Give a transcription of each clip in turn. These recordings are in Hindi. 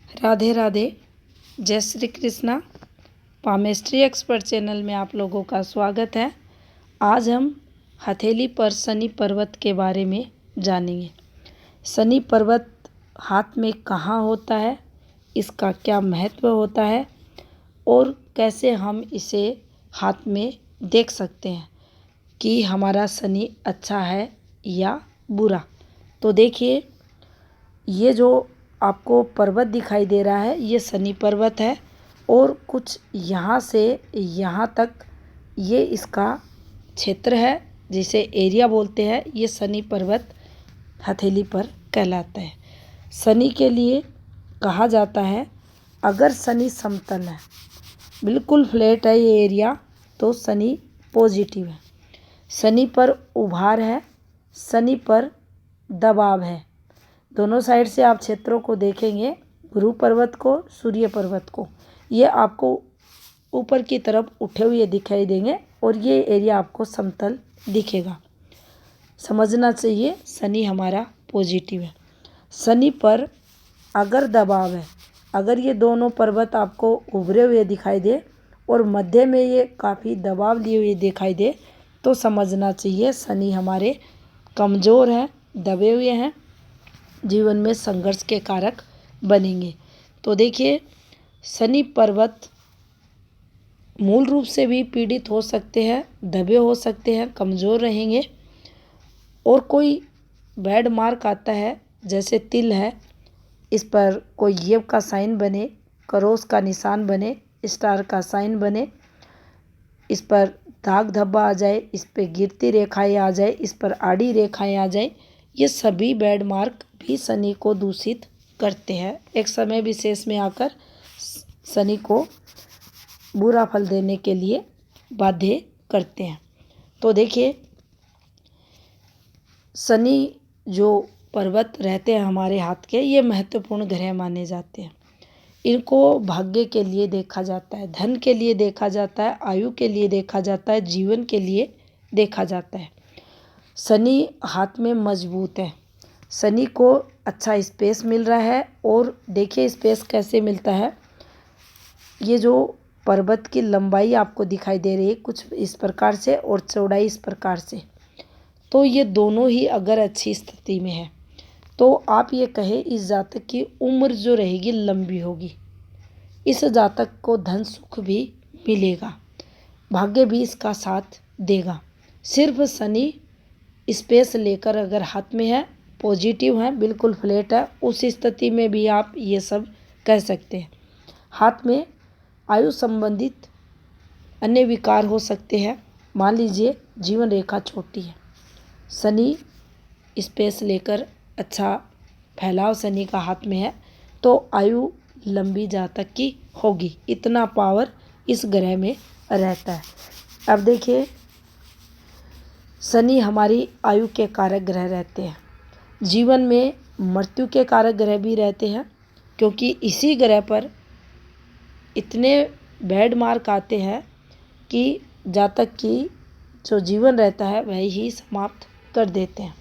राधे राधे। जय Shri Krishna. Palmistry expert channel में आप लोगों का स्वागत है। आज हम हथेली पर शनि पर्वत के बारे में जानेंगे। शनि पर्वत हाथ में कहाँ होता है, इसका क्या महत्व होता है और कैसे हम इसे हाथ में देख सकते हैं कि हमारा शनि अच्छा है या बुरा। तो देखिए, ये जो आपको पर्वत दिखाई दे रहा है ये शनि पर्वत है और कुछ यहाँ से यहाँ तक ये इसका क्षेत्र है, जिसे एरिया बोलते हैं। ये शनि पर्वत हथेली पर कहलाता है। शनि के लिए कहा जाता है, अगर शनि समतल है, बिल्कुल फ्लैट है ये एरिया, तो शनि पॉजिटिव है। शनि पर उभार है, शनि पर दबाव है। दोनों साइड से आप क्षेत्रों को देखेंगे, गुरु पर्वत को, सूर्य पर्वत को, ये आपको ऊपर की तरफ उठे हुए दिखाई देंगे और ये एरिया आपको समतल दिखेगा। समझना चाहिए शनि हमारा पॉजिटिव है। शनि पर अगर दबाव है, अगर ये दोनों पर्वत आपको उभरे हुए दिखाई दे और मध्य में ये काफ़ी दबाव लिए हुए दिखाई दे, तो समझना चाहिए शनि हमारे कमज़ोर हैं, दबे हुए हैं, जीवन में संघर्ष के कारक बनेंगे। तो देखिए, शनि पर्वत मूल रूप से भी पीड़ित हो सकते हैं, दबे हो सकते हैं, कमज़ोर रहेंगे। और कोई बैड मार्क आता है, जैसे तिल है, इस पर कोई येव का साइन बने, क्रॉस का निशान बने, स्टार का साइन बने, इस पर दाग धब्बा आ जाए, इस पर गिरती रेखाएं आ जाए, इस पर आड़ी रेखाएं आ जाए, ये सभी बैड मार्क भी शनि को दूषित करते हैं। एक समय विशेष में आकर शनि को बुरा फल देने के लिए बाध्य करते हैं। तो देखिए, शनि जो पर्वत रहते हैं हमारे हाथ के, ये महत्वपूर्ण ग्रह माने जाते हैं। इनको भाग्य के लिए देखा जाता है, धन के लिए देखा जाता है, आयु के लिए देखा जाता है, जीवन के लिए देखा जाता है। शनि हाथ में मजबूत है, शनि को अच्छा स्पेस मिल रहा है। और देखिए स्पेस कैसे मिलता है, ये जो पर्वत की लंबाई आपको दिखाई दे रही है कुछ इस प्रकार से और चौड़ाई इस प्रकार से, तो ये दोनों ही अगर अच्छी स्थिति में है तो आप ये कहें इस जातक की उम्र जो रहेगी लंबी होगी। इस जातक को धन सुख भी मिलेगा, भाग्य भी इसका साथ देगा। सिर्फ शनि स्पेस लेकर अगर हाथ में है, पॉजिटिव है, बिल्कुल फ्लैट है, उस स्थिति में भी आप ये सब कह सकते हैं। हाथ में आयु संबंधित अन्य विकार हो सकते हैं। मान लीजिए जीवन रेखा छोटी है, शनि स्पेस लेकर अच्छा फैलाव शनि का हाथ में है, तो आयु लंबी जातक की होगी, इतना पावर इस ग्रह में रहता है। अब देखिए, शनि हमारी आयु के कारक ग्रह रहते हैं, जीवन में मृत्यु के कारक ग्रह भी रहते हैं, क्योंकि इसी ग्रह पर इतने बैड मार्क आते हैं कि जातक की जो जीवन रहता है वह ही समाप्त कर देते हैं।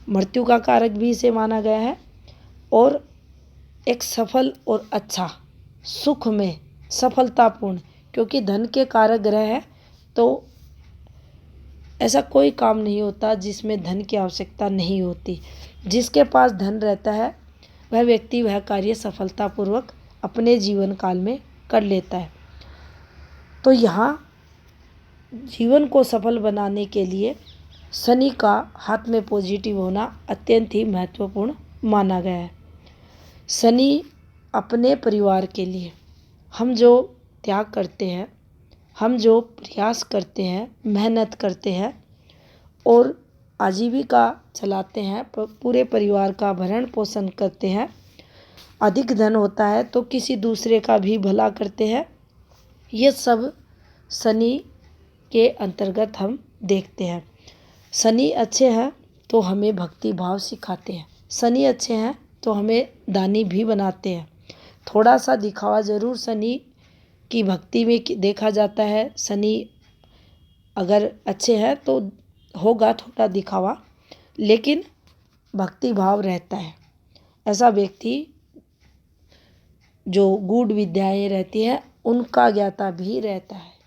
मृत्यु का कारक भी इसे माना गया है। और एक सफल और अच्छा सुख में सफलतापूर्ण, क्योंकि धन के कारक ग्रह है, तो ऐसा कोई काम नहीं होता जिसमें धन की आवश्यकता नहीं होती। जिसके पास धन रहता है वह व्यक्ति वह कार्य सफलतापूर्वक अपने जीवन काल में कर लेता है। तो यहाँ जीवन को सफल बनाने के लिए शनि का हाथ में पॉजिटिव होना अत्यंत ही महत्वपूर्ण माना गया है। शनि अपने परिवार के लिए हम जो त्याग करते हैं, हम जो प्रयास करते हैं, मेहनत करते हैं और आजीविका चलाते हैं, पूरे परिवार का भरण पोषण करते हैं, अधिक धन होता है तो किसी दूसरे का भी भला करते हैं, ये सब शनि के अंतर्गत हम देखते हैं। शनि अच्छे हैं तो हमें भक्ति भाव सिखाते हैं, शनि अच्छे हैं तो हमें दानी भी बनाते हैं। थोड़ा सा दिखावा ज़रूर शनि की भक्ति में देखा जाता है। शनि अगर अच्छे हैं तो होगा थोड़ा दिखावा, लेकिन भक्ति भाव रहता है। ऐसा व्यक्ति जो गूढ़ विद्याएं रहती हैं उनका ज्ञाता भी रहता है।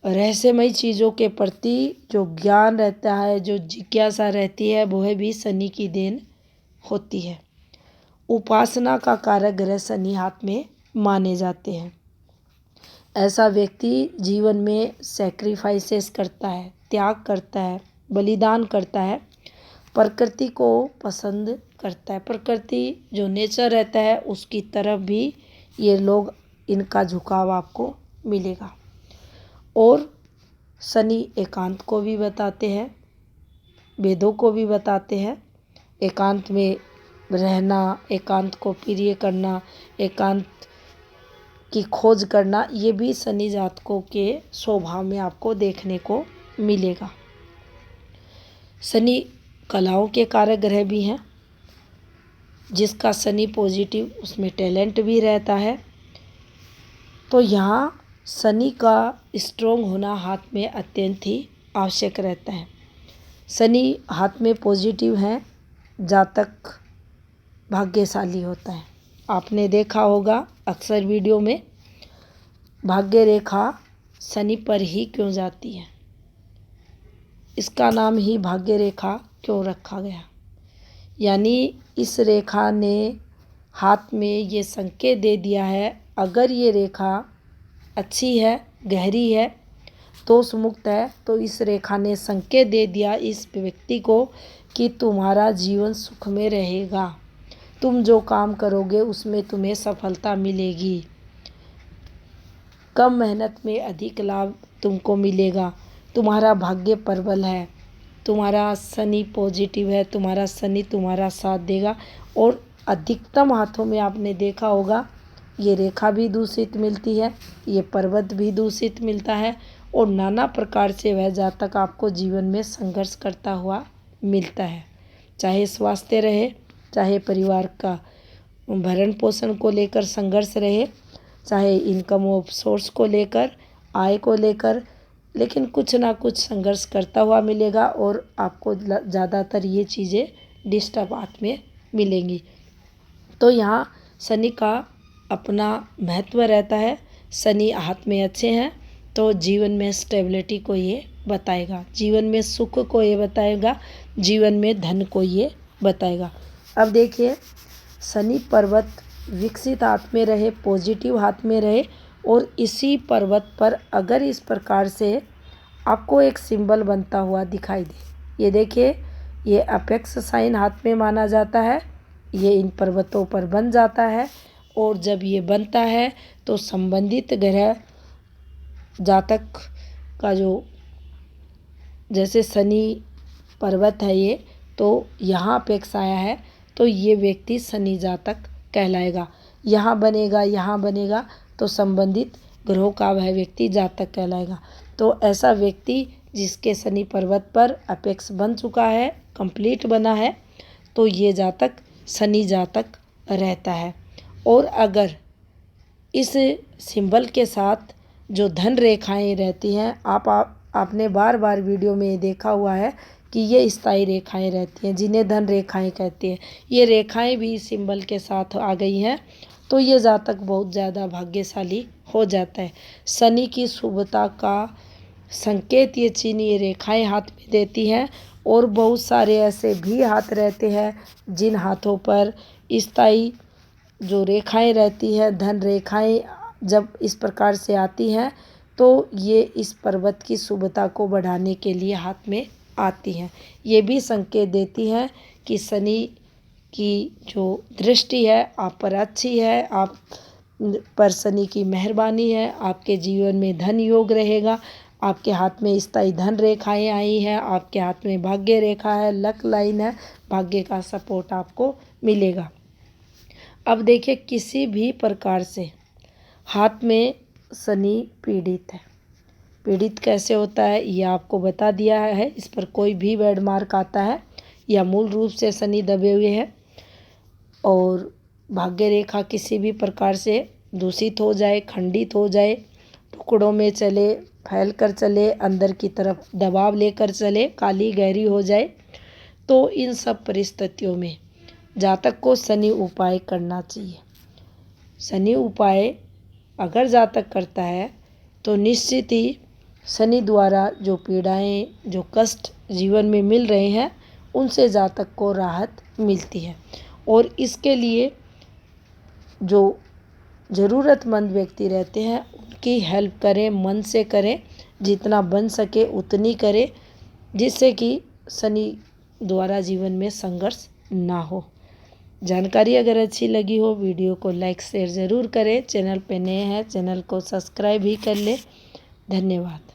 रहस्यमयी चीज़ों के प्रति जो ज्ञान रहता है, जो जिज्ञासा रहती है, वह भी शनि की देन होती है। उपासना का कारक ग्रह शनि हाथ में माने जाते हैं। ऐसा व्यक्ति जीवन में सैक्रिफाइसेस करता है, त्याग करता है, बलिदान करता है, प्रकृति को पसंद करता है। प्रकृति जो नेचर रहता है उसकी तरफ भी ये लोग, इनका झुकाव आपको मिलेगा। और शनि एकांत को भी बताते हैं, वेदों को भी बताते हैं। एकांत में रहना, एकांत को प्रिय करना, एकांत की खोज करना, ये भी शनि जातकों के स्वभाव में आपको देखने को मिलेगा। शनि कलाओं के कारक ग्रह भी हैं। जिसका शनि पॉजिटिव, उसमें टैलेंट भी रहता है। तो यहाँ शनि का स्ट्रोंग होना हाथ में अत्यंत ही आवश्यक रहता है। शनि हाथ में पॉजिटिव है, जातक भाग्यशाली होता है। आपने देखा होगा अक्सर वीडियो में, भाग्य रेखा शनि पर ही क्यों जाती है, इसका नाम ही भाग्य रेखा क्यों रखा गया। यानी इस रेखा ने हाथ में ये संकेत दे दिया है, अगर ये रेखा अच्छी है, गहरी है, दोष मुक्त है, तो इस रेखा ने संकेत दे दिया इस व्यक्ति को कि तुम्हारा जीवन सुख में रहेगा, तुम जो काम करोगे उसमें तुम्हें सफलता मिलेगी, कम मेहनत में अधिक लाभ तुमको मिलेगा, तुम्हारा भाग्य प्रबल है, तुम्हारा शनि पॉजिटिव है, तुम्हारा शनि तुम्हारा साथ देगा। और अधिकतम हाथों में आपने देखा होगा ये रेखा भी दूषित मिलती है, ये पर्वत भी दूषित मिलता है, और नाना प्रकार से वह जातक आपको जीवन में संघर्ष करता हुआ मिलता है। चाहे स्वास्थ्य रहे, चाहे परिवार का भरण पोषण को लेकर संघर्ष रहे, चाहे इनकम ऑफ सोर्स को लेकर, आय को लेकर, लेकिन कुछ ना कुछ संघर्ष करता हुआ मिलेगा और आपको ज़्यादातर ये चीज़ें डिस्टर्ब हाथ में मिलेंगी। तो यहाँ शनि का अपना महत्व रहता है। शनि हाथ में अच्छे हैं तो जीवन में स्टेबिलिटी को ये बताएगा, जीवन में सुख को ये बताएगा, जीवन में धन को ये बताएगा। अब देखिए, शनि पर्वत विकसित हाथ में रहे, पॉजिटिव हाथ में रहे, और इसी पर्वत पर अगर इस प्रकार से आपको एक सिंबल बनता हुआ दिखाई दे, ये देखिए, ये अपेक्स साइन हाथ में माना जाता है, ये इन पर्वतों पर बन जाता है। और जब ये बनता है तो संबंधित ग्रह जातक का जो, जैसे शनि पर्वत है ये, तो यहाँ अपेक्स आया है, तो ये व्यक्ति शनि जातक कहलाएगा। यहाँ बनेगा, यहाँ बनेगा, तो संबंधित ग्रहों का वह व्यक्ति जातक कहलाएगा। तो ऐसा व्यक्ति जिसके शनि पर्वत पर अपेक्स बन चुका है, कंप्लीट बना है, तो ये जातक शनि जातक रहता है। और अगर इस सिंबल के साथ जो धन रेखाएं रहती हैं, आपने बार बार वीडियो में देखा हुआ है कि ये स्थायी रेखाएं रहती हैं, जिन्हें धन रेखाएं कहते हैं। ये रेखाएं भी सिंबल के साथ आ गई हैं, तो ये जातक बहुत ज़्यादा भाग्यशाली हो जाता है। शनि की शुभता का संकेत ये चिन्ह, ये रेखाएं हाथ में देती हैं। और बहुत सारे ऐसे भी हाथ रहते हैं जिन हाथों पर स्थायी जो रेखाएं रहती हैं, धन रेखाएं जब इस प्रकार से आती हैं, तो ये इस पर्वत की शुभता को बढ़ाने के लिए हाथ में आती हैं। ये भी संकेत देती हैं कि शनि की जो दृष्टि है आप पर अच्छी है, आप पर शनि की मेहरबानी है, आपके जीवन में धन योग रहेगा, आपके हाथ में स्थायी धन रेखाएं आई हैं, आपके हाथ में भाग्य रेखा है, लक लाइन है, भाग्य का सपोर्ट आपको मिलेगा। अब देखिए, किसी भी प्रकार से हाथ में शनि पीड़ित है, पीड़ित कैसे होता है ये आपको बता दिया है। इस पर कोई भी वेड मार्क आता है या मूल रूप से शनि दबे हुए हैं और भाग्य रेखा किसी भी प्रकार से दूषित हो जाए, खंडित हो जाए, टुकड़ों में चले, फैल कर चले, अंदर की तरफ दबाव लेकर चले, काली गहरी हो जाए, तो इन सब परिस्थितियों में जातक को शनि उपाय करना चाहिए। शनि उपाय अगर जातक करता है तो निश्चित ही शनि द्वारा जो पीड़ाएं, जो कष्ट जीवन में मिल रहे हैं, उनसे जातक को राहत मिलती है। और इसके लिए जो ज़रूरतमंद व्यक्ति रहते हैं उनकी हेल्प करें, मन से करें, जितना बन सके उतनी करें, जिससे कि शनि द्वारा जीवन में संघर्ष ना हो। जानकारी अगर अच्छी लगी हो, वीडियो को लाइक शेयर ज़रूर करें। चैनल पे नए हैं, चैनल को सब्सक्राइब भी कर लें। धन्यवाद।